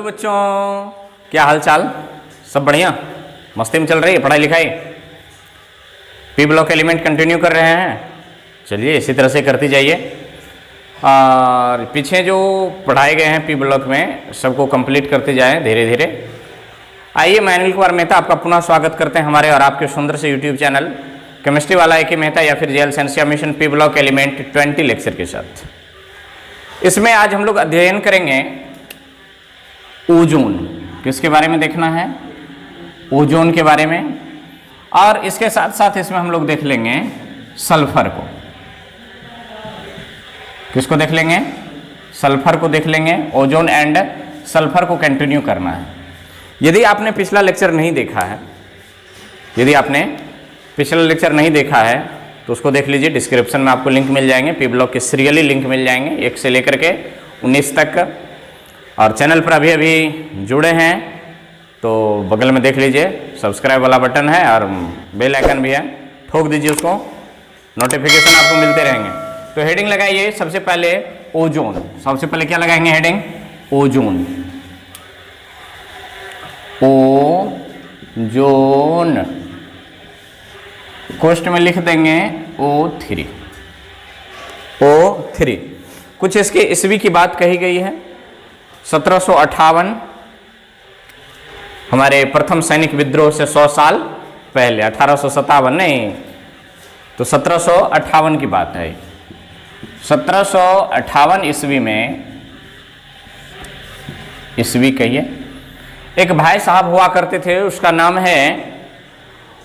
Hello बच्चों, क्या हाल चाल? सब बढ़िया, मस्ती में चल रही है पढ़ाई लिखाई? पी ब्लॉक एलिमेंट कंटिन्यू कर रहे हैं। चलिए इसी तरह से करती जाइए। और पीछे जो पढ़ाए गए हैं पी ब्लॉक में सबको कंप्लीट करते जाएं धीरे धीरे। आइए, मैं अनिल कुमार मेहता आपका पुनः स्वागत करते हैं हमारे और आपके सुंदर से यूट्यूब चैनल केमिस्ट्री वाला ए के मेहता या फिर JL science mission P block element 20 lecture के साथ। इसमें आज हम लोग अध्ययन करेंगे ओजोन। किसके बारे में देखना है? ओजोन के बारे में। और इसके साथ साथ इसमें हम लोग देख लेंगे सल्फर को। किसको देख लेंगे? सल्फर को देख लेंगे। ओजोन एंड सल्फर को कंटिन्यू करना है। यदि आपने पिछला लेक्चर नहीं देखा है, तो उसको देख लीजिए। डिस्क्रिप्शन में आपको लिंक मिल जाएंगे, पी ब्लॉक के सीरियली लिंक मिल जाएंगे 1 से लेकर के 19 तक। और चैनल पर अभी अभी जुड़े हैं तो बगल में देख लीजिए, सब्सक्राइब वाला बटन है और बेल आइकन भी है, ठोक दीजिए उसको, नोटिफिकेशन आपको मिलते रहेंगे। तो हेडिंग लगाइए सबसे पहले ओजोन। सबसे पहले क्या लगाएंगे हेडिंग? ओजोन। ओजोन कोष्ठ में लिख देंगे O3। O3। कुछ इसके ईस्वी की बात कही गई है। 1758 हमारे प्रथम सैनिक विद्रोह से 100 साल पहले, 1857 नहीं तो 1758 की बात है। 1758 ईस्वी में, ईस्वी कहिए, एक भाई साहब हुआ करते थे, उसका नाम है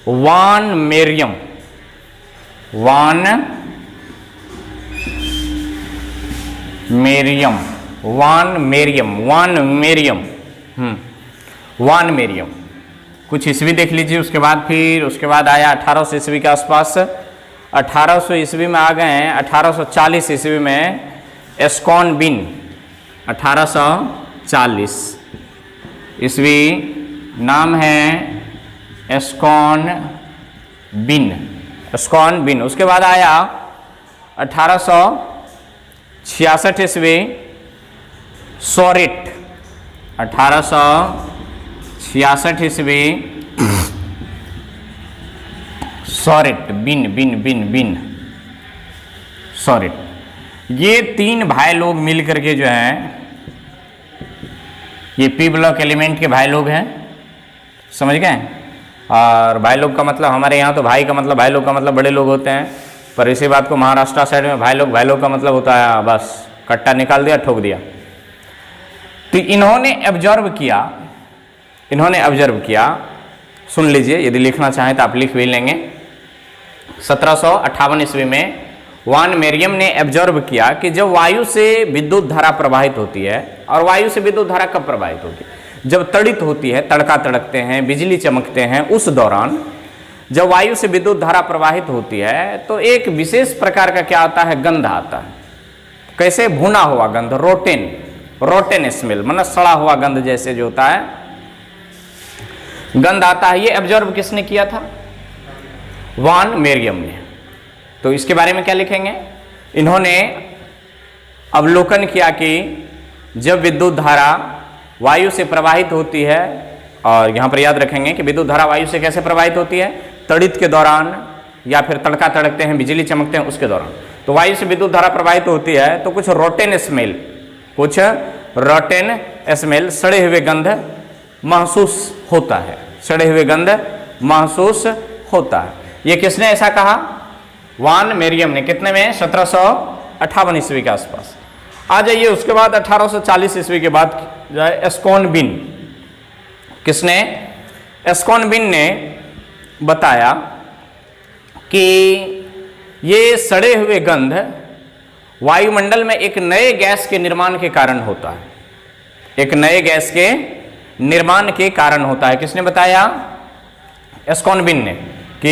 वान मेरियम। वान मेरियम कुछ ईस्वी देख लीजिए। उसके बाद आया 1800 ईस्वी के आसपास। 1800 ईस्वी में आ गए हैं 1840 ईस्वी में एस्कॉन बिन। 1840 ईस्वी, नाम है एस्कॉन बिन। उसके बाद आया 1866 ईस्वी सोरिट। 1866 ईस्वी सोरिट, बिन सोरिट। ये 3 भाई लोग मिल करके जो हैं, ये पी ब्लॉक एलिमेंट के भाई लोग हैं, समझ गए? और भाई लोग का मतलब हमारे यहाँ तो भाई लोग का मतलब बड़े लोग होते हैं, पर इसी बात को महाराष्ट्र साइड में भाई लोग का मतलब होता है बस कट्टा निकाल दिया, ठोक दिया। तो इन्होंने ऑब्जर्व किया, सुन लीजिए, यदि लिखना चाहें तो आप लिख भी लेंगे। 1758 ईस्वी में वान मेरियम ने ऑब्जर्व किया कि जब वायु से विद्युत धारा प्रवाहित होती है, और वायु से विद्युत धारा कब प्रवाहित होती है? जब तड़ित होती है, तड़का तड़कते हैं, बिजली चमकते हैं, उस दौरान जब वायु से विद्युत धारा प्रवाहित होती है तो एक विशेष प्रकार का क्या आता है? गंध आता है। कैसे? भुना हुआ गंध, रोटेन स्मेल, मतलब सड़ा हुआ गंध जैसे जो होता है, गंध आता है। ये ऑब्जर्व किसने किया था? वान मेरियम ने। तो इसके बारे में क्या लिखेंगे? इन्होंने अवलोकन किया कि जब विद्युत धारा वायु से प्रवाहित होती है, और यहां पर याद रखेंगे कि विद्युत धारा वायु से कैसे प्रवाहित होती है? तड़ित के दौरान, या फिर तड़का तड़कते हैं, बिजली चमकते हैं, उसके दौरान। तो वायु से विद्युत धारा प्रवाहित होती है तो कुछ रोटेन स्मेल, सड़े हुए गंध महसूस होता है। ये किसने ऐसा कहा? वान मेरियम ने। कितने में? 1758 ईस्वी के आसपास। आ जाइए, उसके बाद 1840 ईस्वी के बाद जाए एस्कॉन बिन। किसने? एस्कॉन बिन ने बताया कि ये सड़े हुए गंध वायुमंडल में एक नए गैस के निर्माण के कारण होता है। किसने बताया? एस्कॉन बिन ने, कि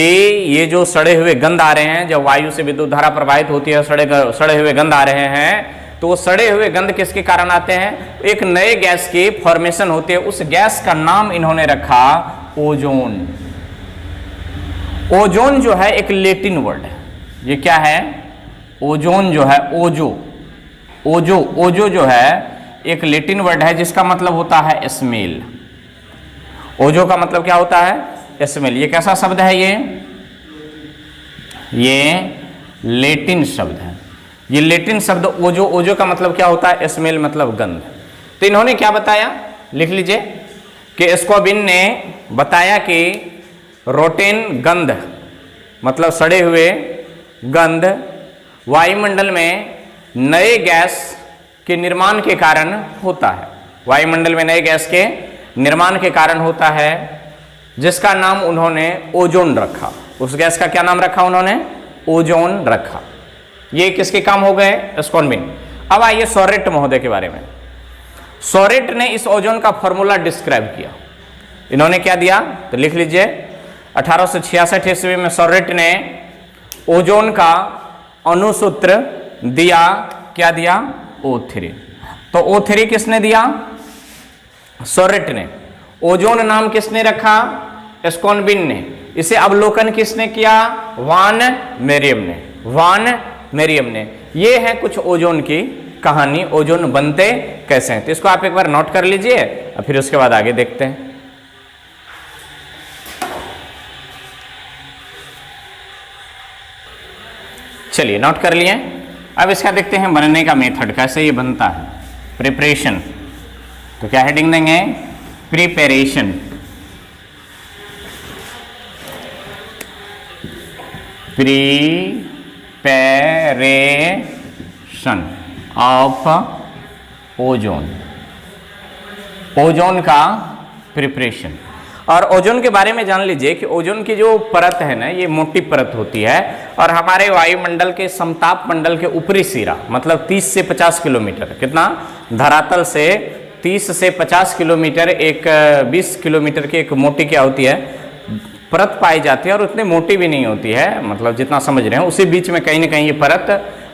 ये जो सड़े हुए गंध आ रहे हैं, जब वायु से विद्युत धारा प्रवाहित होती है, सड़े हुए गंध आ रहे हैं, तो वो सड़े हुए गंध किसके कारण आते हैं? एक नए गैस की फॉर्मेशन होती है। उस गैस का नाम इन्होंने रखा ओजोन। ओजोन जो है एक लैटिन वर्ड है। ये क्या है? ओजोन जो है, ओजो जो है एक लैटिन वर्ड है जिसका मतलब होता है स्मेल। ओजो का मतलब क्या होता है? स्मेल। ये कैसा शब्द है? ये लैटिन शब्द है। ये लैटिन शब्द ओजो, ओजो का मतलब क्या होता है? स्मेल मतलब गंध। तो इन्होंने क्या बताया, लिख लीजिए कि स्कोबिन ने बताया कि रोटेन गंध मतलब सड़े हुए गंध वायुमंडल में नए गैस के निर्माण के कारण होता है। वायुमंडल में नए गैस के निर्माण के कारण होता है, जिसका नाम उन्होंने ओजोन रखा। उस गैस का क्या नाम रखा उन्होंने? ओजोन रखा। ये किसके काम हो गए? स्कोबिन। अब आइए सोरेट महोदय के बारे में। सोरेट ने इस ओजोन का फॉर्मूला डिस्क्राइब किया। इन्होंने क्या दिया? तो लिख लीजिए 1866 ईस्वी में सोरेट ने ओजोन का अणुसूत्र दिया। क्या दिया? O3। तो O3 किसने दिया? सोरेट ने। ओजोन नाम किसने रखा? स्कोबिन ने। इसे अवलोकन किसने किया? वान मेरियम ने। वान मेरियम ने। ये है कुछ ओजोन की कहानी, ओजोन बनते कैसे हैं। तो इसको आप एक बार नोट कर लीजिए और फिर उसके बाद आगे देखते हैं। चलिए नोट कर लिए। अब इसका देखते हैं बनने का मेथड, कैसे ये बनता है। प्रिपरेशन, तो क्या हेडिंग देंगे? Preparation. Preparation of ozone, ozone का प्रिपरेशन। और ओजोन के बारे में जान लीजिए कि ओजोन की जो परत है ना, ये मोटी परत होती है और हमारे वायुमंडल के समताप मंडल के ऊपरी सिरा मतलब 30 से 50 किलोमीटर, कितना? धरातल से 30 से 50 किलोमीटर, एक 20 किलोमीटर की एक मोटी क्या होती है? परत पाई जाती है। और उतनी मोटी भी नहीं होती है, मतलब जितना समझ रहे हैं उसी बीच में कहीं ना कहीं ये परत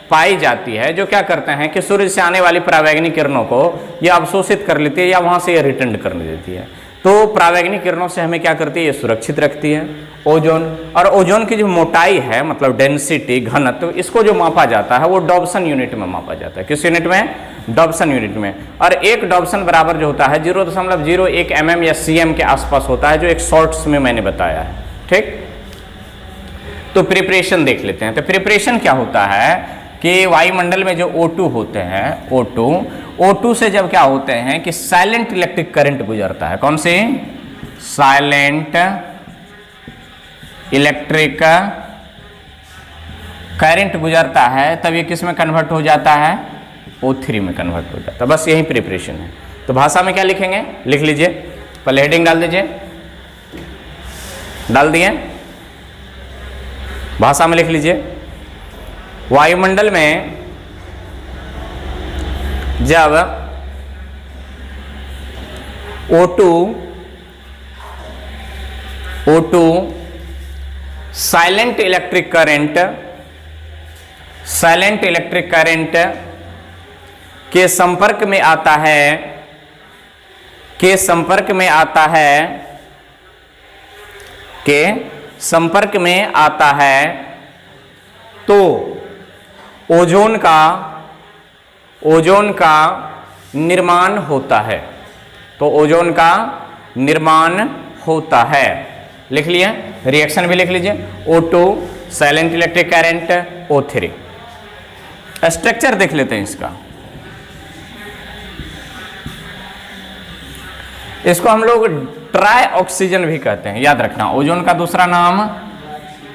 पाई जाती है, जो क्या करते हैं कि सूर्य से आने वाली परावैंगनिक किरणों को ये अवशोषित कर लेती है या वहां से ये रिटर्न करने देती है। तो परावैंगनिक किरणों से हमें क्या करती है? ये सुरक्षित रखती है ओजोन। और ओजोन की जो मोटाई है मतलब डेंसिटी, घनत्व, तो इसको जो मापा जाता है वो डॉब्सन यूनिट में मापा जाता है। किस यूनिट में? डॉब्सन यूनिट में। और एक डॉब्सन बराबर जो होता है 0.01 mm या cm के आसपास होता है, जो एक शॉर्ट्स में मैंने बताया है। ठीक, तो प्रिपरेशन देख लेते हैं। तो प्रिपरेशन क्या होता है कि वायुमंडल में जो O2 होते हैं, O2 से जब क्या होते हैं कि साइलेंट इलेक्ट्रिक करंट गुजरता है। कौन से? साइलेंट इलेक्ट्रिक करंट गुजरता है, तब ये किस में कन्वर्ट हो जाता है? O3 में कन्वर्ट हो जाता है। बस यही प्रिपरेशन है। तो भाषा में क्या लिखेंगे? लिख लीजिए, पहले हेडिंग डाल दीजिए। डाल दिए? भाषा में लिख लीजिए। वायुमंडल में जब O2 साइलेंट इलेक्ट्रिक करंट के संपर्क में आता है, तो ओजोन का निर्माण होता है। तो ओजोन का निर्माण होता है। लिख लिए? रिएक्शन भी लिख लीजिए। O2 silent electric current, O3। Structure देख लेते हैं इसका। इसको हम लोग ट्राई ऑक्सीजन भी कहते हैं, याद रखना। ओजोन का दूसरा नाम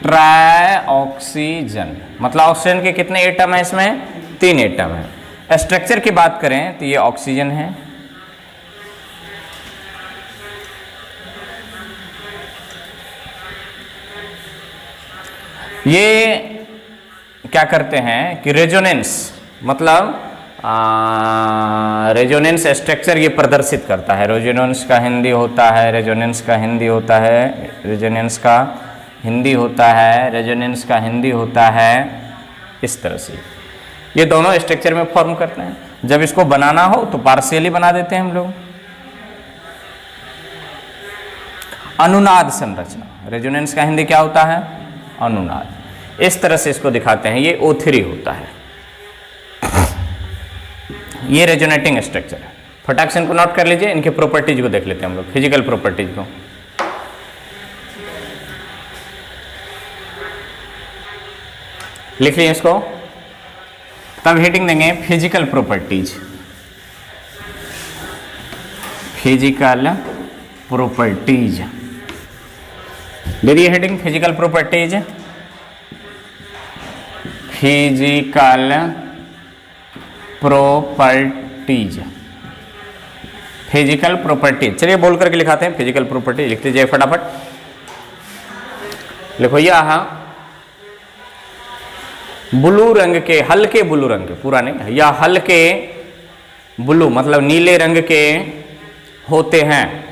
ट्राई ऑक्सीजन। मतलब ऑक्सीजन के कितने एटम है? इसमें 3 एटम है। स्ट्रक्चर की बात करें तो ये ऑक्सीजन है, ये क्या करते हैं कि रेजोनेंस मतलब रेजोनेंस स्ट्रक्चर ये प्रदर्शित करता है। रेजोनेंस का हिंदी होता है, रेजोनेंस का हिंदी होता है, रेजोनेंस का हिंदी होता है, रेजोनेंस का हिंदी होता है। इस तरह से ये दोनों स्ट्रक्चर में फॉर्म करते हैं। जब इसको बनाना हो तो पार्शियली बना देते हैं हम लोग। अनुनाद संरचना, रेजोनेंस का हिंदी क्या होता है? अनुनाद। इस तरह से इसको दिखाते हैं। ये O3 होता है। ये रेजोनेटिंग स्ट्रक्चर है। फटाक से इनको नोट कर लीजिए, इनके प्रॉपर्टीज को देख लेते हैं हम लोग, फिजिकल प्रॉपर्टीज को। लिख लीजिए इसको, तब हेडिंग देंगे फिजिकल प्रॉपर्टीज। फिजिकल प्रॉपर्टीज दे दिए heading, physical properties. Physical properties, physical properties. चलिए बोल करके लिखाते हैं फिजिकल प्रॉपर्टीज। लिख लीजिए फटाफट, लिखो यह ब्लू रंग के, हल्के ब्लू रंग के, पूरा नहीं, या हल्के ब्लू मतलब नीले रंग के होते हैं।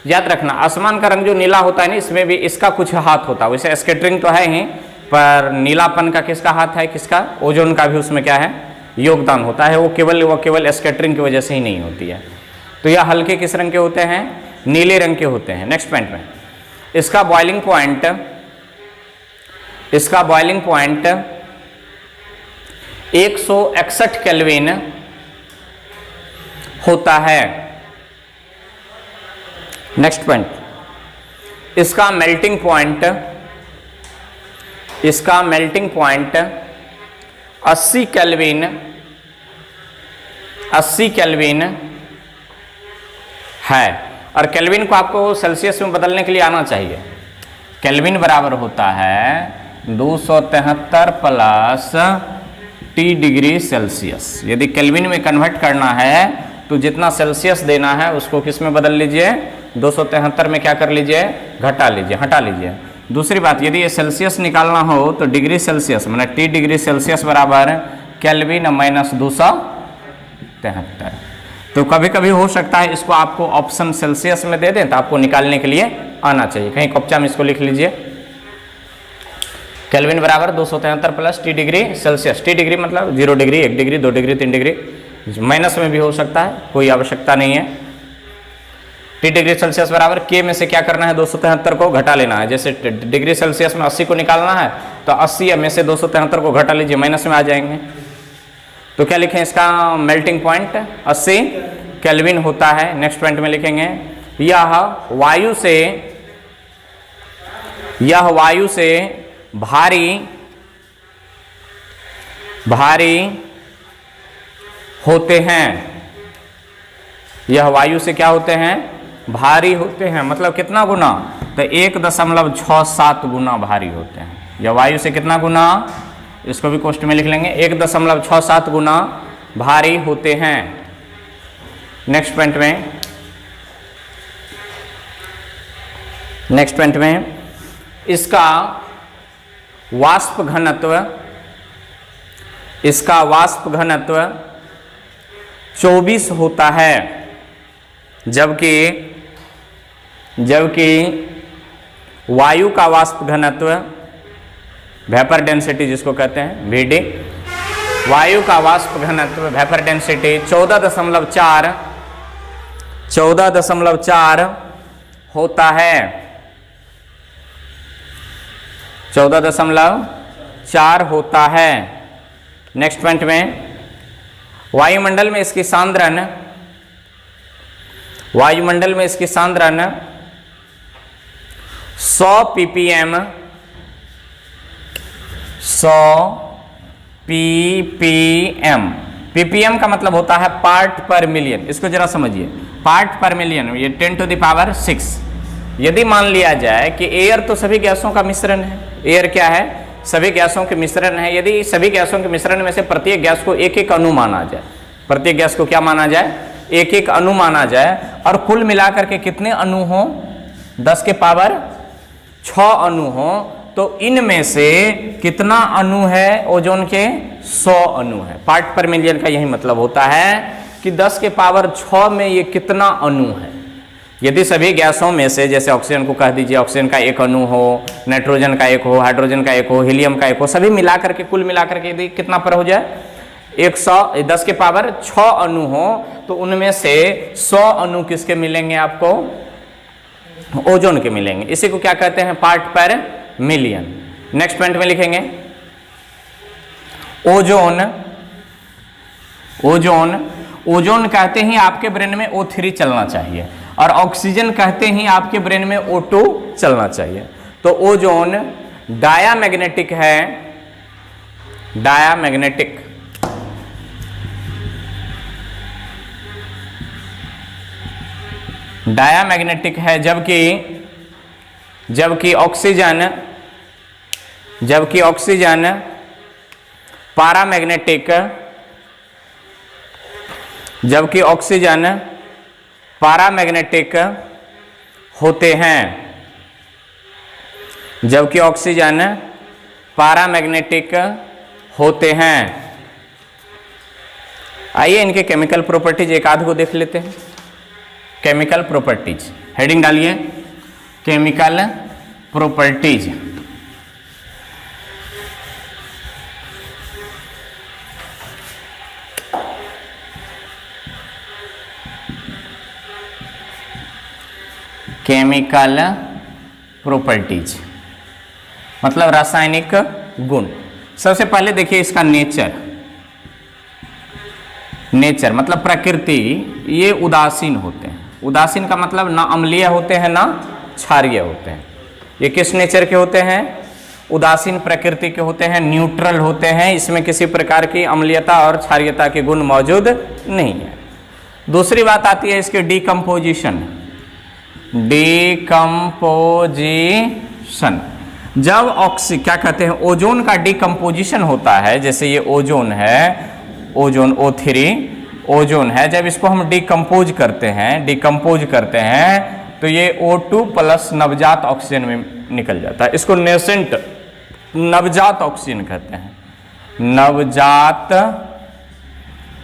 याद रखना आसमान का रंग जो नीला होता है ना, इसमें भी इसका कुछ हाथ होता है। वैसे स्कैटरिंग तो है ही, पर नीलापन का किसका हाथ है, किसका, ओजोन का भी उसमें क्या है, योगदान होता है। वो केवल स्कैटरिंग की वजह से ही नहीं होती है। तो यह हल्के किस रंग के होते हैं, नीले रंग के होते हैं। नेक्स्ट पॉइंट में इसका बॉइलिंग पॉइंट, इसका बॉइलिंग पॉइंट 161 केल्विन होता है। नेक्स्ट पॉइंट, इसका मेल्टिंग पॉइंट, इसका मेल्टिंग पॉइंट 80 केल्विन, 80 केल्विन है। और केल्विन को आपको सेल्सियस में बदलने के लिए आना चाहिए। केल्विन बराबर होता है 273 प्लस टी डिग्री सेल्सियस। यदि केल्विन में कन्वर्ट करना है तो जितना सेल्सियस देना है उसको किस में बदल लीजिए, 273 में क्या कर लीजिए, घटा लीजिए, हटा लीजिए। दूसरी बात, यदि ये सेल्सियस निकालना हो तो डिग्री सेल्सियस मैंने टी डिग्री सेल्सियस बराबर केल्विन माइनस 273। तो कभी कभी हो सकता है इसको आपको ऑप्शन सेल्सियस में दे दें तो आपको निकालने के लिए आना चाहिए। कहीं कॉपचा में इसको लिख लीजिए, केल्विन बराबर 273 plus T degree Celsius. T degree मतलब 0 degree, 1 degree, 2 degree, 3 degree, minus में भी हो सकता है, कोई आवश्यकता नहीं है। टी डिग्री सेल्सियस बराबर के में से क्या करना है, 273 को घटा लेना है। जैसे डिग्री सेल्सियस में 80 को निकालना है तो 80 में से 273 को घटा लीजिए, माइनस में आ जाएंगे। तो क्या लिखें, इसका मेल्टिंग पॉइंट 80 केल्विन होता है। नेक्स्ट पॉइंट में लिखेंगे यह वायु से भारी होते हैं। यह वायु से क्या होते हैं, भारी होते हैं। मतलब कितना गुना, तो 1.67 गुना भारी होते हैं। यह वायु से कितना गुना, इसको भी कोष्ट में लिख लेंगे, 1.67 गुना भारी होते हैं। नेक्स्ट पॉइंट में, नेक्स्ट पॉइंट में इसका वाष्प घनत्व, इसका वाष्प घनत्व 24 होता है, जबकि वायु का वाष्प घनत्व, वेपर डेंसिटी जिसको कहते हैं VD, वायु का वाष्प घनत्व वेपर डेंसिटी 14.4 होता है, 14.4 होता है। नेक्स्ट पॉइंट में वायुमंडल में इसकी सांद्रण, वायुमंडल में इसकी सांद्रण 100 ppm, 100 ppm। ppm का मतलब होता है पार्ट पर मिलियन। इसको जरा समझिए, पार्ट पर मिलियन, ये 10⁶। यदि मान लिया जाए कि एयर तो सभी गैसों का मिश्रण है, एयर क्या है, सभी गैसों के मिश्रण है। यदि सभी गैसों के मिश्रण में से प्रत्येक गैस को एक एक अणु माना जाए, प्रत्येक गैस को क्या माना जाए, एक एक अणु माना जाए, और कुल मिलाकर के कितने अणु हो, 10⁶ अणु हो, तो इनमें से कितना अणु है ओजोन के, 100 अणु है। पार्ट पर मिलियन का यही मतलब होता है कि 10⁶ में ये कितना अणु है। यदि सभी गैसों में से, जैसे ऑक्सीजन को कह दीजिए, ऑक्सीजन का एक अणु हो, नाइट्रोजन का एक हो, हाइड्रोजन का एक हो, हीलियम का एक हो, सभी मिलाकर के कुल मिलाकर के यदि कितना पर हो जाए, 10⁶ अणु हो, तो उनमें से 100 अणु किसके मिलेंगे आपको, ओजोन के मिलेंगे। इसी को क्या कहते हैं, पार्ट पर मिलियन। नेक्स्ट पॉइंट में लिखेंगे ओजोन ओजोन कहते ही आपके ब्रेन में O3 चलना चाहिए और ऑक्सीजन कहते ही आपके ब्रेन में O2 चलना चाहिए। तो ओजोन डायामैग्नेटिक है, डायामैग्नेटिक। डायामैग्नेटिक है, जबकि ऑक्सीजन पैरामैग्नेटिक, जबकि ऑक्सीजन पैरामैग्नेटिक होते हैं, जबकि ऑक्सीजन पैरामैग्नेटिक होते हैं। आइए इनके केमिकल प्रॉपर्टीज एक आध को देख लेते हैं। केमिकल प्रॉपर्टीज, हेडिंग डालिए केमिकल प्रॉपर्टीज। केमिकल प्रॉपर्टीज मतलब रासायनिक गुण। सबसे पहले देखिए इसका नेचर मतलब प्रकृति। ये उदासीन होते हैं। उदासीन का मतलब ना अम्लीय होते हैं ना क्षारीय होते हैं। ये किस नेचर के होते हैं? उदासीन प्रकृति के होते हैं, न्यूट्रल होते हैं। इसमें किसी प्रकार की अम्लीयता और क्षारीयता के गुण मौजूद नहीं है। दूसरी बात आती है इसके डीकम्पोजिशन। जब क्या कहते हैं, ओजोन का डीकम्पोजिशन होता है, जैसे ये ओजोन है, ओजोन O3 ओजोन है, जब इसको हम डीकम्पोज करते हैं तो ये O2 प्लस नवजात ऑक्सीजन में निकल जाता है। इसको नेसेंट नवजात ऑक्सीजन कहते हैं, नवजात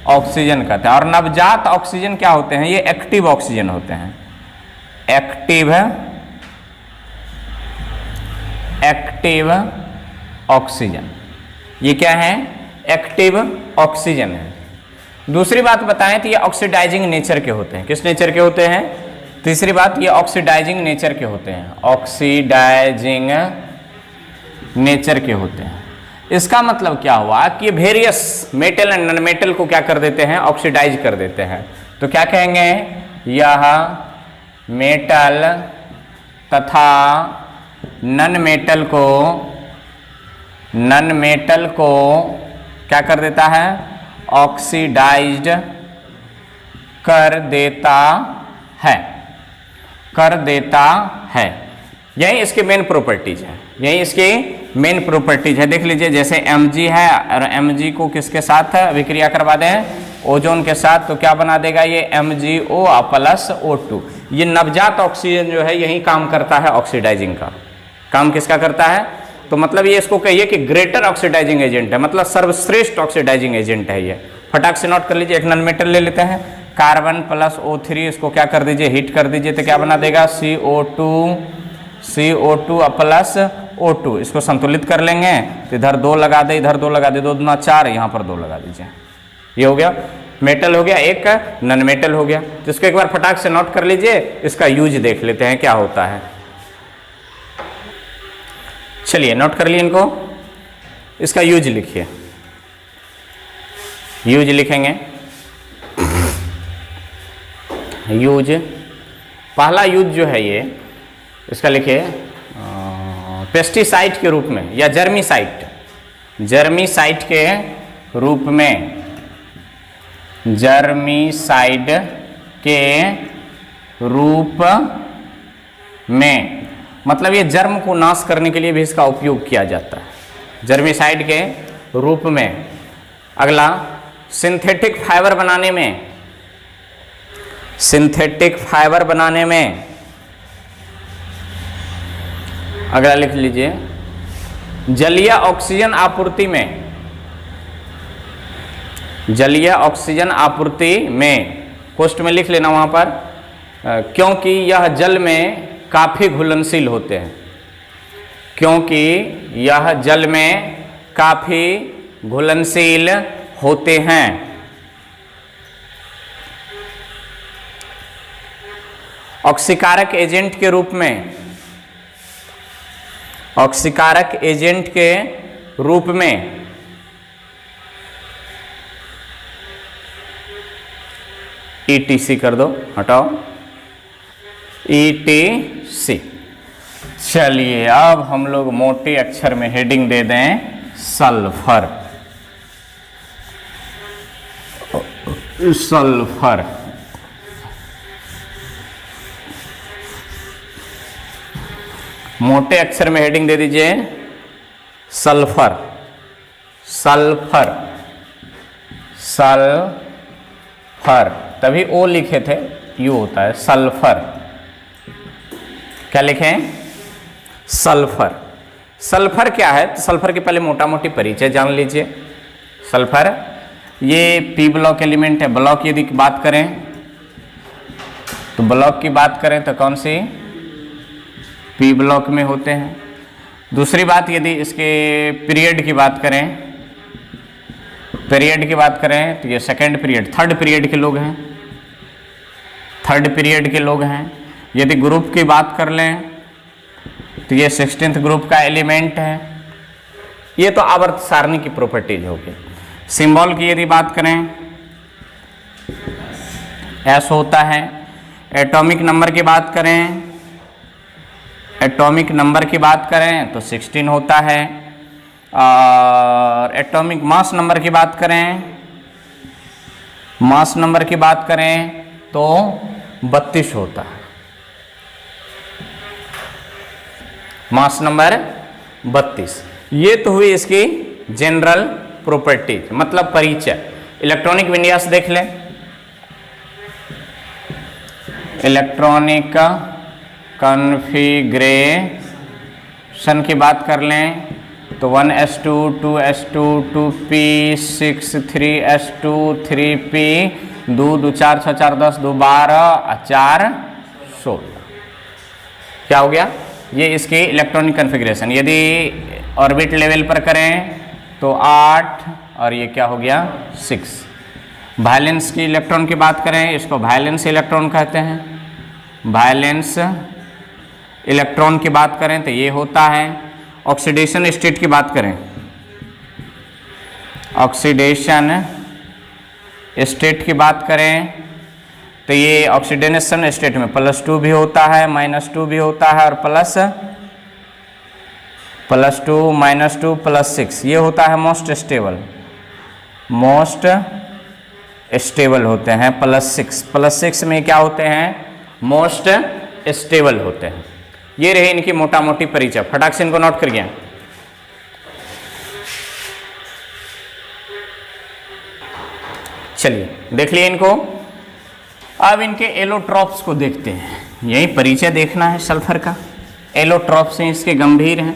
ऑक्सीजन कहते हैं। और नवजात ऑक्सीजन क्या होते हैं? ये एक्टिव ऑक्सीजन होते हैं। एक्टिव ऑक्सीजन, ये क्या है? एक्टिव ऑक्सीजन है। दूसरी बात बताएं तो ये ऑक्सीडाइजिंग नेचर के होते हैं। किस नेचर के होते हैं? तीसरी बात, ये ऑक्सीडाइजिंग नेचर के होते हैं। ऑक्सीडाइजिंग नेचर के होते हैं। इसका मतलब क्या हुआ कि ये various metal and non metal को क्या कर देते हैं? ऑक्सीडाइज कर देते हैं। तो क्या कहेंगे? यह मेटल तथा नॉन मेटल को क्या कर देता है? ऑक्सीडाइज्ड कर देता है। यही इसकी मेन प्रॉपर्टीज है। देख लीजिए, जैसे Mg है और Mg को किसके साथ अभिक्रिया करवा दें? ओजोन के साथ, तो क्या बना देगा ये? MgO plus O2। ये नवजात ऑक्सीजन जो है यही काम करता है, ऑक्सीडाइजिंग का काम किसका करता है? तो मतलब ये इसको कहिए कि ग्रेटर ऑक्सीडाइजिंग एजेंट है, मतलब सर्वश्रेष्ठ ऑक्सीडाइजिंग एजेंट है ये। फटाक से नोट कर लीजिए। एक नॉन मेटल ले लेते हैं, कार्बन प्लस O3, इसको क्या कर दीजिए? हीट कर दीजिए, तो क्या बना देगा? CO2 plus O2। इसको संतुलित कर लेंगे तो इधर 2 लगा दे, इधर 2 लगा दे, 2 दूना 4, यहाँ पर 2 लगा दीजिए। ये हो गया मेटल हो गया, एक नॉन मेटल हो गया। तो इसको एक बार फटाक से नोट कर लीजिए। इसका यूज देख लेते हैं क्या होता है। चलिए नोट कर लिए इनको। इसका यूज लिखिए। यूज लिखेंगे। यूज, पहला यूज जो है ये, इसका लिखिए पेस्टिसाइड के रूप में या जर्मीसाइड के रूप में। जर्मीसाइड के रूप में मतलब ये जर्म को नाश करने के लिए भी इसका उपयोग किया जाता है, जर्मीसाइड के रूप में। अगला, सिंथेटिक फाइबर बनाने में अगला लिख लीजिए, जलीय ऑक्सीजन आपूर्ति में, पोस्ट में लिख लेना वहां पर, क्योंकि यह जल में काफी घुलनशील होते हैं। क्योंकि यह जल में काफी घुलनशील होते हैं। ऑक्सीकारक एजेंट के रूप में, ऑक्सीकारक एजेंट के रूप में ETC कर दो, हटाओ ETC। चलिए अब हम लोग मोटे अक्षर में हेडिंग दे दें सल्फर। सल्फर मोटे अक्षर में हेडिंग दे दीजिए सल्फर। सल्फर सल्फर तभी ओ लिखे थे, यू होता है सल्फर। क्या लिखें? सल्फर। सल्फर क्या है? तो सल्फर के पहले मोटा मोटी परिचय जान लीजिए। सल्फर ये पी ब्लॉक एलिमेंट है। ब्लॉक यदि बात करें तो ब्लॉक की बात करें तो कौन सी? पी ब्लॉक में होते हैं। दूसरी बात यदि इसके पीरियड की बात करें, पीरियड की बात करें तो ये सेकंड पीरियड, थर्ड पीरियड के लोग हैं, थर्ड पीरियड के लोग हैं। यदि ग्रुप की बात कर लें तो ये 16th ग्रुप का एलिमेंट है। ये तो आवर्त सारणी की प्रॉपर्टीज होगी। सिंबल की यदि बात करें एस होता है। एटॉमिक नंबर की बात करें, एटॉमिक नंबर की बात करें तो 16 होता है। और एटॉमिक मास नंबर की बात करें, मास नंबर की बात करें तो 32 होता है। Mass number 32। ये तो हुई इसकी जनरल प्रॉपर्टीज, मतलब परिचय। इलेक्ट्रॉनिक विन्यास देख लें। इलेक्ट्रॉनिक कॉन्फ़िगरेशन की बात कर लें तो 1s2 2s2 2p6 3s2 3p 2 2 4 6 4 10 2 12 4 16। क्या हो गया? ये इसकी इलेक्ट्रॉनिक कॉन्फ़िगरेशन। यदि ऑर्बिट लेवल पर करें तो 8 और ये क्या हो गया? 6। वैलेंस की इलेक्ट्रॉन की बात करें, इसको वैलेंस इलेक्ट्रॉन कहते हैं। वैलेंस इलेक्ट्रॉन की बात करें तो ये होता है। ऑक्सीडेशन स्टेट की बात करें, ऑक्सीडेशन स्टेट की बात करें तो ये ऑक्सीडेशन स्टेट में +2 भी होता है, -2 भी होता है और +2 -2 +6 ये होता है मोस्ट स्टेबल। मोस्ट स्टेबल होते हैं +6 में क्या होते हैं? मोस्ट स्टेबल होते हैं। ये रहे इनकी मोटा मोटी परिचय। फटाक से इनको नोट करिए। चलिए देख लिए इनको। अब इनके एलोट्रॉप्स को देखते हैं। यही परिचय देखना है सल्फर का। एलोट्रॉप्स हैं, इसके गंभीर हैं,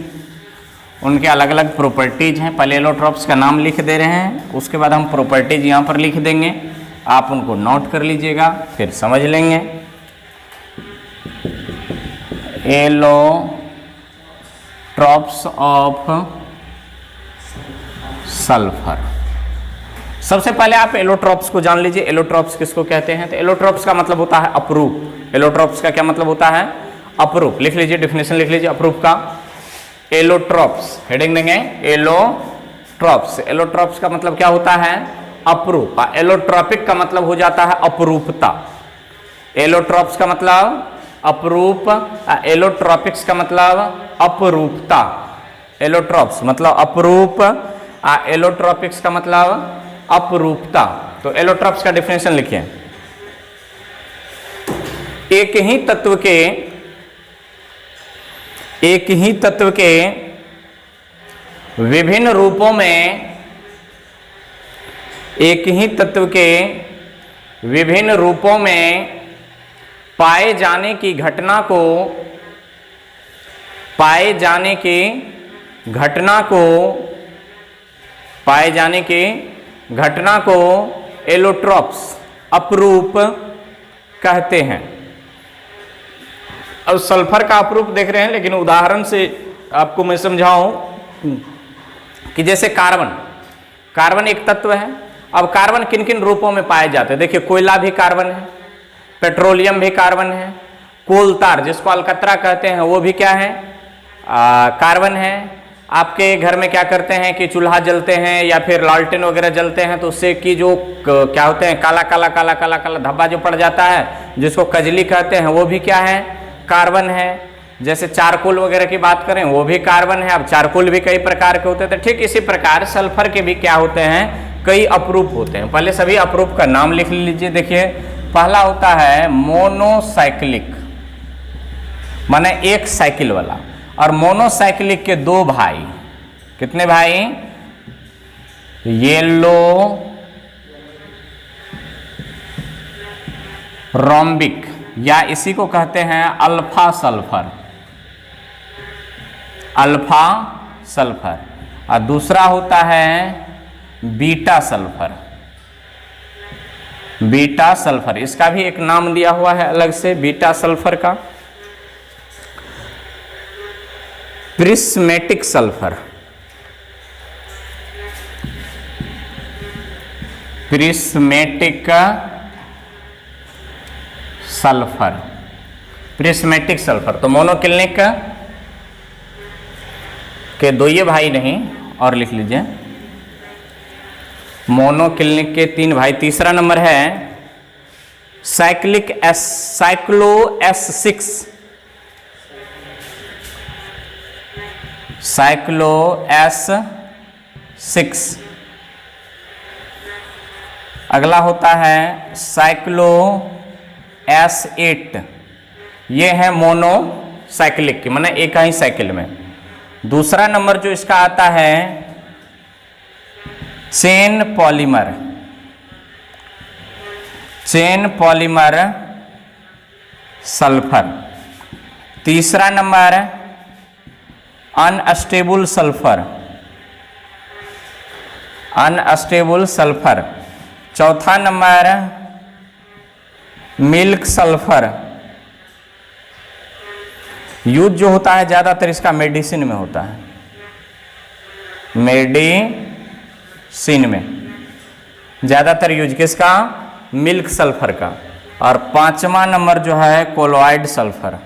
उनके अलग अलग प्रॉपर्टीज हैं। पहले एलोट्रॉप्स का नाम लिख दे रहे हैं, उसके बाद हम प्रॉपर्टीज यहाँ पर लिख देंगे। आप उनको नोट कर लीजिएगा, फिर समझ लेंगे। Allotropes of sulphur. सबसे पहले आप एलोट्रॉप्स को जान लीजिए। एलोट्रॉप्स किसको कहते हैं? तो एलोट्रॉप्स का मतलब होता है अपरूप। एलोट्रॉप्स का क्या मतलब होता है? अपरूप। लिख लीजिए, डेफिनेशन लिख लीजिए अपरूप का। एलोट्रॉप्स हेडिंग देंगे एलोट्रॉप्स। एलोट्रॉप्स का मतलब क्या होता है? अपरूप। एलोट्रॉपिक का मतलब हो जाता है अपरूपता। एलोट्रॉप्स का मतलब अपरूप, एलोट्रॉपिक्स का मतलब अपरूपता। एलोट्रॉप्स मतलब अपरूप, एलोट्रॉपिक्स का मतलब अपरूपता। तो एलोट्रॉप्स का डेफिनेशन लिखिए। एक ही तत्व के विभिन्न रूपों में, एक ही तत्व के विभिन्न रूपों में पाए जाने की घटना को एलोट्रॉप्स अपरूप कहते हैं। अब सल्फर का अपरूप देख रहे हैं, लेकिन उदाहरण से आपको मैं समझाऊं कि जैसे कार्बन एक तत्व है। अब कार्बन किन किन रूपों में पाए जाते हैं? देखिए, कोयला भी कार्बन है, पेट्रोलियम भी कार्बन है, कोल तार जिसको अलकतरा कहते हैं वो भी क्या है? कार्बन है। आपके घर में क्या करते हैं कि चूल्हा जलते हैं या फिर लालटेन वगैरह जलते हैं तो उससे कि जो क्या होते हैं काला काला काला काला काला धब्बा जो पड़ जाता है जिसको कजली कहते हैं, वो भी क्या है, कार्बन है। जैसे चारकोल वगैरह की बात करें वो भी कार्बन है। अब चारकोल भी कई प्रकार के होते थे, ठीक इसी प्रकार सल्फर के भी क्या होते हैं, कई अपरूप होते हैं। पहले सभी अपरूप का नाम लिख लीजिए। देखिए पहला होता है मोनोसाइक्लिक, माने एक साइकिल वाला। और मोनोसाइक्लिक के दो भाई, कितने भाई, येलो रोम्बिक, या इसी को कहते हैं अल्फा सल्फर, अल्फा सल्फर। और दूसरा होता है बीटा सल्फर, बीटा सल्फर, इसका भी एक नाम दिया हुआ है अलग से बीटा सल्फर का। Prismatic sulphur, prismatic sulphur, prismatic sulphur. तो मोनोक्लिनिक के दो ये भाई नहीं, और लिख लीजिए मोनोक्लिनिक के तीन भाई। तीसरा नंबर है cyclic S, cyclo S6, cyclo S6। अगला होता है साइक्लो S8, ये है मोनोसाइक्लिक की, माने एक ही साइकिल में। दूसरा नंबर जो इसका आता है chain polymer, chain polymer sulphur. तीसरा number unstable sulphur, unstable sulphur. चौथा नंबर मिल्क सल्फर। यूज जो होता है ज्यादातर इसका मेडिसिन में होता है, मेडिसिन में ज्यादातर यूज किसका, मिल्क सल्फर का। और पांचवा नंबर जो है colloid sulphur,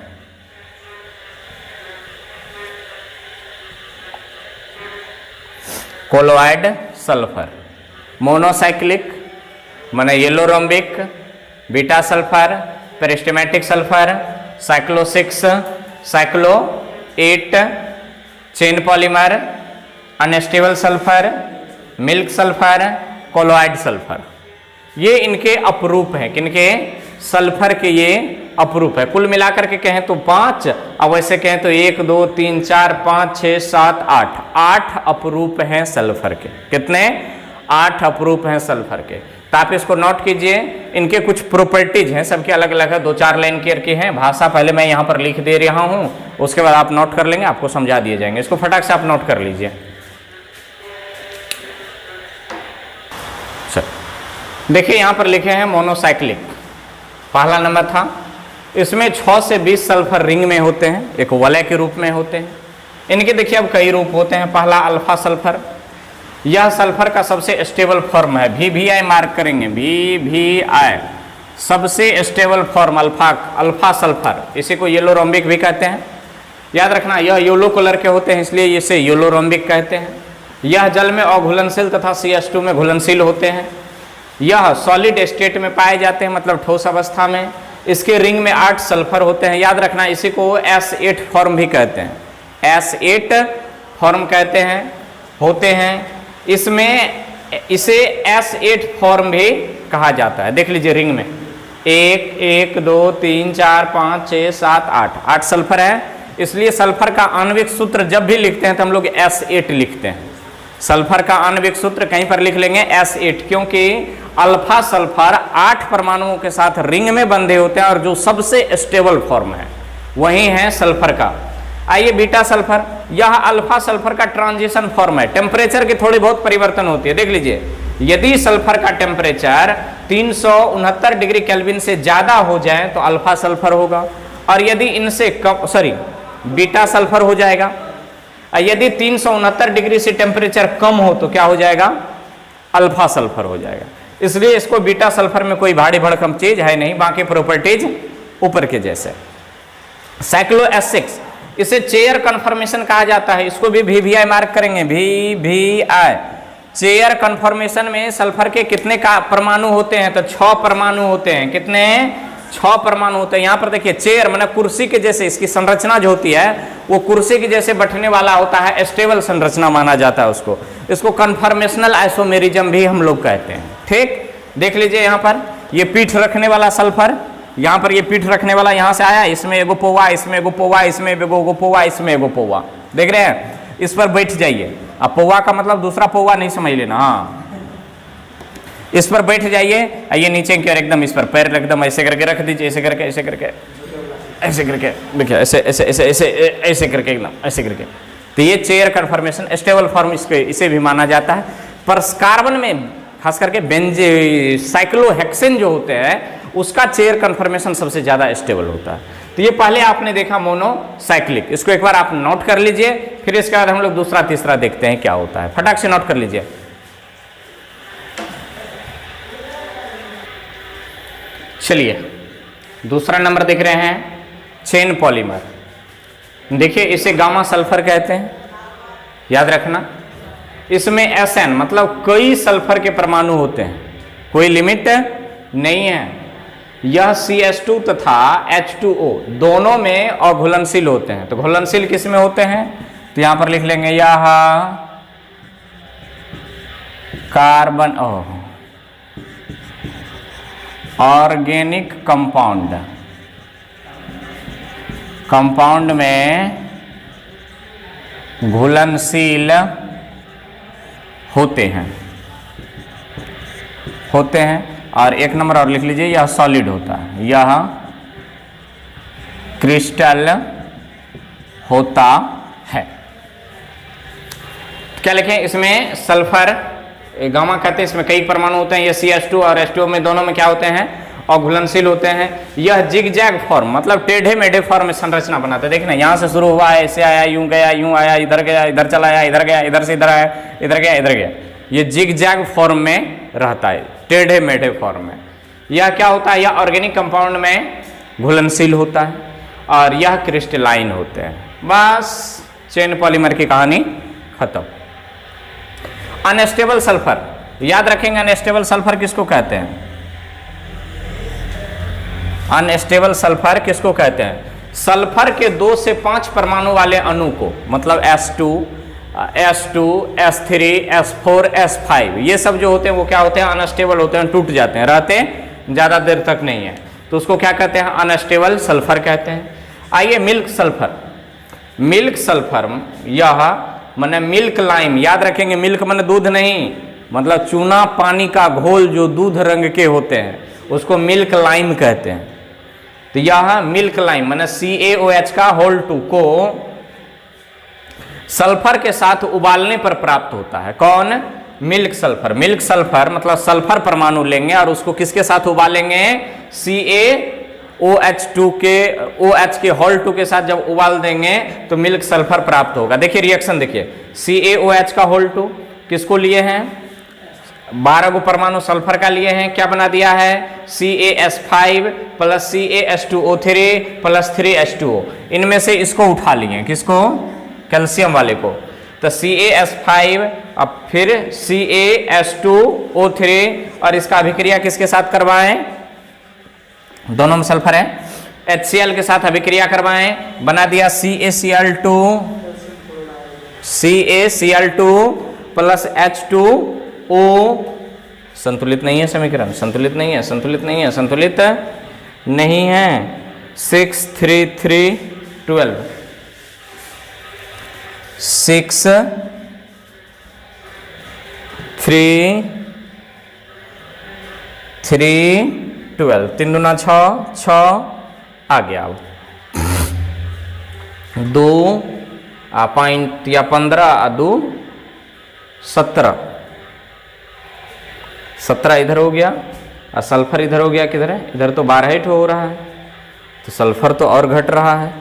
colloid sulphur. Monocyclic माने yellow rhombic, beta sulphur, prismatic sulphur, cyclo 6, cyclo 8, chain polymer, unstable sulphur, milk sulphur, colloid sulphur. ये इनके अपरूप हैं, किनके, सल्फर के ये अपरूप है। कुल मिलाकर के कहें तो 5, अब वैसे कहें तो 1 2 3 4 5 6 7 8, 8 अपरूप हैं सल्फर के। कितने, 8 अपरूप हैं सल्फर के। तो आप इसको नोट कीजिए। इनके कुछ प्रॉपर्टीज हैं, सबके अलग अलग है, 2-4 लाइन केयर की हैं। भाषा पहले मैं यहाँ पर लिख दे रहा हूँ, उसके बाद आप नोट कर लेंगे, आपको समझा दिए जाएंगे। इसको फटाक से आप नोट कर लीजिए। देखिए यहाँ पर लिखे हैं मोनोसाइक्लिक, पहला नंबर था। इसमें 6 से 20 सल्फर रिंग में होते हैं, एक वलय के रूप में होते हैं। इनके देखिए अब कई रूप होते हैं। पहला अल्फा सल्फर, यह सल्फर का सबसे स्टेबल फॉर्म है। VVI मार्क करेंगे, VVI सबसे stable form alpha, alpha sulphur. इसी को येलो रोम्बिक भी कहते हैं, याद रखना। यह येलो कलर के होते हैं इसलिए इसे येलो रोम्बिक कहते हैं। यह जल में अघुलनशील तथा CH2 में घुलनशील होते हैं। यह सॉलिड स्टेट में पाए जाते हैं, मतलब ठोस अवस्था में। इसके रिंग में 8 सल्फर होते हैं, याद रखना। इसी को S8 फॉर्म भी कहते हैं, S8 फॉर्म कहते हैं, होते हैं। इसमें इसे S8 फॉर्म भी कहा जाता है। देख लीजिए रिंग में 1 2 3 4 5 6 7 8, 8 सल्फर है। इसलिए सल्फर का आणविक सूत्र जब भी लिखते हैं तो हम लोग S8 लिखते हैं। सल्फर का आणविक सूत्र कहीं पर लिख लेंगे S8, क्योंकि अल्फा सल्फर 8 परमाणुओं के साथ रिंग में बंधे होते हैं और जो सबसे स्टेबल फॉर्म है वही है सल्फर का। आइए बीटा सल्फर, यह अल्फा सल्फर का ट्रांजिशन फॉर्म है। टेम्परेचर की थोड़ी बहुत परिवर्तन होती है। देख लीजिए, यदि सल्फर का टेम्परेचर 369 डिग्री केल्विन से ज्यादा हो जाए तो अल्फा सल्फर होगा, और यदि इनसे कम, बीटा सल्फर हो जाएगा। यदि 369 डिग्री से टेम्परेचर कम हो तो क्या हो जाएगा, अल्फा सल्फर हो जाएगा। इसलिए इसको बीटा सल्फर में कोई भारी भड़कम चीज है नहीं, बाकी प्रॉपर्टीज ऊपर के जैसे। साइक्लो S6, इसे चेयर कन्फर्मेशन कहा जाता है। इसको भी VVI मार्क करेंगे, VVI। चेयर कन्फर्मेशन में सल्फर के कितने का परमाणु होते हैं? तो 6 परमाणु होते हैं। कितने? 6 परमाणु होते हैं। यहाँ पर देखिए चेयर माने कुर्सी के जैसे, इसकी संरचना जो होती है वो कुर्सी के जैसे बैठने वाला होता है, स्टेबल संरचना माना जाता है उसको। इसको कन्फर्मेशनल आइसोमेरिज्म भी हम लोग कहते हैं। ठीक, देख लीजिए यहाँ पर ये पीठ रखने वाला सल्फर, यहाँ पर ये पीठ रखने वाला यहाँ से आया, इसमें एगो पौवा, इसमें एगो पौवा, इसमें एगो पौवा, इसमें एगो पौवा, देख रहे हैं। इस पर बैठ जाइए। अब पौवा का मतलब दूसरा पौवा नहीं समझ लेना, हाँ। इस पर बैठ जाइए, आइए नीचे की ओर एकदम, इस पर पैर एकदम ऐसे करके रख दीजिए, ऐसे करके, ऐसे करके, ऐसे करके, देखिए ऐसे ऐसे ऐसे ऐसे ऐसे करके, एकदम ऐसे करके। तो ये चेयर कन्फर्मेशन स्टेबल फॉर्म इसे भी माना जाता है। पर कार्बन में खास करके साइक्लोहेक्सेन जो होते हैं उसका चेयर कन्फर्मेशन सबसे ज्यादा स्टेबल होता है। तो ये पहले आपने देखा मोनोसाइक्लिक, इसको एक बार आप नोट कर लीजिए, फिर इसके बाद हम लोग दूसरा तीसरा देखते हैं क्या होता है। फटाक से नोट कर लीजिए। चलिए दूसरा नंबर देख रहे हैं, चेन पॉलीमर। देखिए इसे गामा सल्फर कहते हैं, याद रखना। इसमें SN मतलब कई सल्फर के परमाणु होते हैं, कोई लिमिट नहीं है। यह CH2 तथा H2O दोनों में अघुलनशील होते हैं। तो घुलनशील किस में होते हैं? तो यहां पर लिख लेंगे यह कार्बन ऑर्गेनिक कंपाउंड में घुलनशील होते हैं। और एक नंबर और लिख लीजिए, यह सॉलिड होता है, यह क्रिस्टल होता है। क्या लिखें इसमें? सल्फर गामा कहते हैं, इसमें कई परमाणु होते हैं। ये CH2 और H2O में दोनों में क्या होते हैं? अघुलनशील होते हैं। यह जिगजैग फॉर्म मतलब टेढ़े मेढ़े फॉर्म में संरचना बनाते हैं। देखना यहाँ से शुरू हुआ है, ऐसे आया, यूं गया, यूं आया, इधर गया, इधर चला आया, इधर गया, इधर से इधर आया, इधर गया, इधर गया। ये जिगजैग फॉर्म में रहता है, टेढ़े मेढ़े फॉर्म में। यह क्या होता है? यह ऑर्गेनिक कंपाउंड में घुलनशील होता है और यह क्रिस्टलाइन होते हैं। बस चेन पॉलीमर की कहानी खत्म। अनस्टेबल सल्फर, याद रखेंगे अनस्टेबल सल्फर किसको कहते हैं? अनस्टेबल सल्फर किसको कहते हैं? सल्फर के 2 से 5 परमाणु वाले अणु को, मतलब S2, S3, S4, S5, ये सब जो होते हैं वो क्या होते हैं? अनस्टेबल होते हैं, टूट जाते हैं, रहते ज़्यादा देर तक नहीं है, तो उसको क्या कहते हैं? अनस्टेबल सल्फर कहते हैं। आइए मिल्क सल्फर। मिल्क सल्फर यह माने मिल्क लाइम, याद रखेंगे मिल्क माने दूध नहीं, मतलब चूना पानी का घोल जो दूध रंग के होते हैं उसको मिल्क लाइम कहते हैं। तो यह मिल्क लाइम माने CaOH का होल 2 को सल्फर के साथ उबालने पर प्राप्त होता है। कौन? Milk sulphur. मिल्क सल्फर मतलब सल्फर परमाणु लेंगे और उसको किसके साथ उबालेंगे? CaOH2 के OH के होल 2 के साथ जब उबाल देंगे तो मिल्क सल्फर प्राप्त होगा। देखिए रिएक्शन देखिए, CaOH का होल 2 किसको लिए हैं? 12 गो परमाणु सल्फर का लिए हैं, क्या बना दिया है? CaS5 plus CaH2O3 plus 3H2O। इनमें से इसको उठा लिए, किसको? कैल्शियम वाले को। तो CaS5 अब फिर CaS2O3 और इसका अभिक्रिया किसके साथ करवाएं? दोनों में सल्फर है, HCl के साथ अभिक्रिया करवाएं, बना दिया CaCl2 प्लस H2O। संतुलित नहीं है समीकरण, संतुलित नहीं है, संतुलित नहीं है, संतुलित नहीं है। 6 3 3 12 6 3 3 12 3 दूना 6 आ गया। अब 2 पॉइंट या 15 2 17 इधर हो गया और सल्फर इधर हो गया, किधर है? इधर तो 12 हो रहा है, तो सल्फर तो और घट रहा है।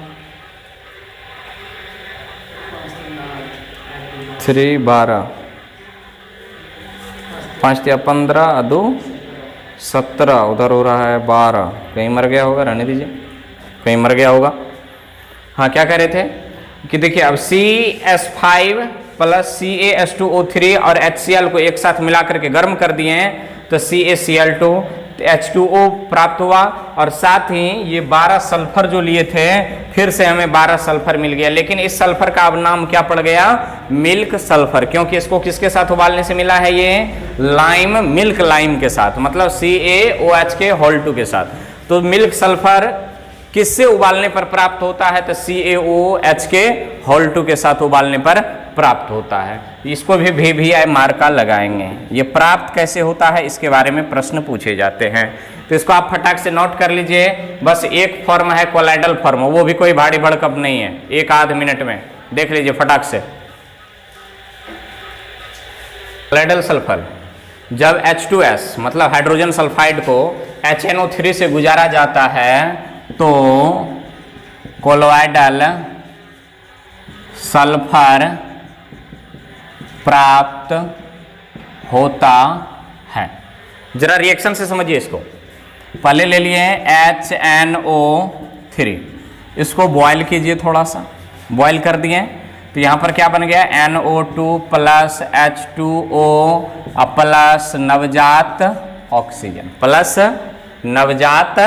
3 12 5 या 15 2 17 उधर हो रहा है 12। कहीं मर गया होगा, रहने दीजिए, कहीं मर गया होगा। हाँ क्या कह रहे थे? कि देखिए अब CS5 प्लस CaH2O3 और HCl को एक साथ मिलाकर के गर्म कर दिए हैं तो CaCl2 H2O प्राप्त हुआ, और साथ ही ये 12 सल्फर जो लिए थे फिर से हमें 12 सल्फर मिल गया। लेकिन इस सल्फर का अब नाम क्या पड़ गया? मिल्क सल्फर, क्योंकि इसको किसके साथ उबालने से मिला है? ये लाइम, मिल्क लाइम के साथ, मतलब CaOH के साथ। तो मिल्क सल्फर किससे उबालने पर प्राप्त होता है? तो CaOH के साथ उबालने पर प्राप्त होता है। इसको भी VVI मार्का लगाएंगे। ये प्राप्त कैसे होता है इसके बारे में प्रश्न पूछे जाते हैं, तो इसको आप फटाक से नोट कर लीजिए। बस एक फॉर्म है कोलाइडल फॉर्म, वो भी कोई भारी भड़कम नहीं है, एक आध मिनट में देख लीजिए फटाक से। कोलाइडल सल्फर जब H2S मतलब हाइड्रोजन सल्फाइड को HNO3 से गुजारा जाता है तो कोलोइडल सल्फर प्राप्त होता है। जरा रिएक्शन से समझिए इसको। पहले ले लिए HNO3, इसको बॉयल कीजिए, थोड़ा सा बॉयल कर दिए तो यहाँ पर क्या बन गया? NO2 प्लस H2O प्लस नवजात ऑक्सीजन, प्लस नवजात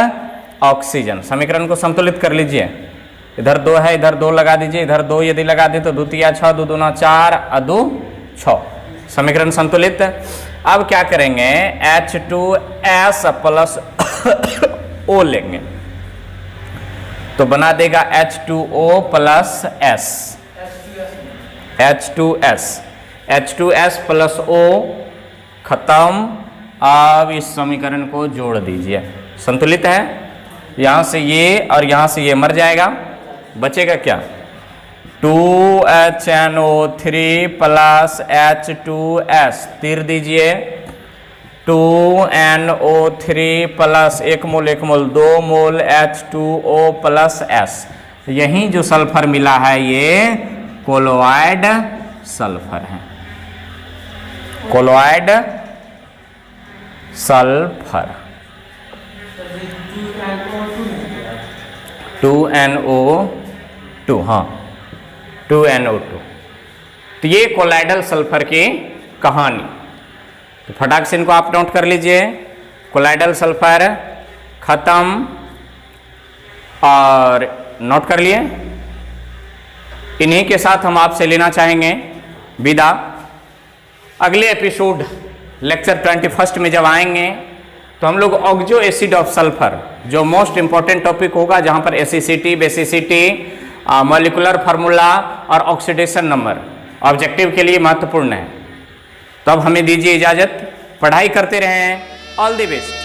ऑक्सीजन। समीकरण को संतुलित कर लीजिए। इधर 2 है, इधर 2 लगा दीजिए, इधर 2 यदि लगा दे तो 2 तिया 6, 2 दूना 4, 2 6। समीकरण संतुलित। अब क्या करेंगे? H2S प्लस O लेंगे तो बना देगा H2O plus S, H2S plus O खत्म। अब इस समीकरण को जोड़ दीजिए, संतुलित है। यहां से ये और यहां से ये मर जाएगा, बचेगा क्या? 2HNO3 प्लस H2S, तीर दीजिए। 2NO3 प्लस 1 मोल 2 मोल H2O प्लस S। यही जो सल्फर मिला है ये कोलोइड सल्फर है, कोलोइड सल्फर। 2NO2, हाँ 2NO2। तो ये कोलाइडल सल्फर की कहानी। तो फटाक से इनको आप नोट कर लीजिए। कोलाइडल सल्फर खत्म, और नोट कर लिए। इन्हीं के साथ हम आपसे लेना चाहेंगे विदा। अगले एपिसोड लेक्चर 21 में जब आएंगे तो हम लोग ऑक्सो एसिड ऑफ सल्फर, जो मोस्ट इंपॉर्टेंट टॉपिक होगा, जहां पर एसिसिटी, बेसिसिटी, मॉलिक्यूलर फार्मूला और ऑक्सीडेशन नंबर ऑब्जेक्टिव के लिए महत्वपूर्ण है। तो अब हमें दीजिए इजाजत, पढ़ाई करते रहें। All the best.